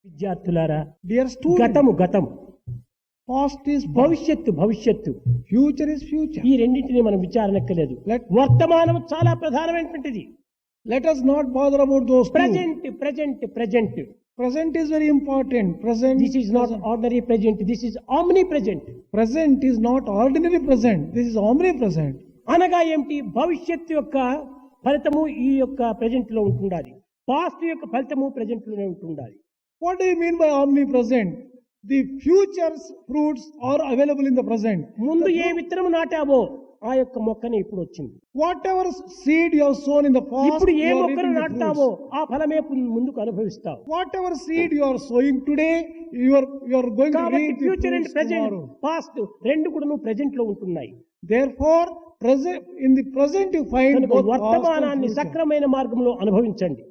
విద్యార్థులారా, Dear students, గతము గతం, past is past, భవిష్యత్తు భవిష్యత్తు, future is future. ఈ రెండింటిని మనం విచారణక్కలేదు. Let- వర్తమానం చాలా ప్రధానమైనటువంటిది. Let us not bother about those two. Present present present. Present is very important. Present. This is not ordinary present, this is omni present. Present is not ordinary present. This is omnipresent. అనగా ఏమిటి? భవిష్యత్తు యొక్క ఫలితము ఈ యొక్క present లో ఉంటుండాలి, past యొక్క ఫలితము ప్రజెంట్ లోనే ఉంటుండాలి. What do you mean by omnipresent? The future's fruits are available in the present. ముందు ఏ విత్తనం నాటావో ఆ యొక్క మొక్కని ఇప్పుడు వచ్చింది. Whatever seed you have sown in the past, ఇప్పుడు ఏ you are మొక్కను reaping the నాటుతావో fruits. ఆ ఫలమే ముందుకు అనుభవిస్తావు. Whatever seed you are sowing today, you are going to కాబట్టి reap the future and fruits present, tomorrow. Past రెండు కూడా నువ్వు present లో ఉంటున్నాయి. Therefore, in the present you find కనుక both past and వర్తమానాన్ని future. సక్రమైన మార్గంలో అనుభవించండి.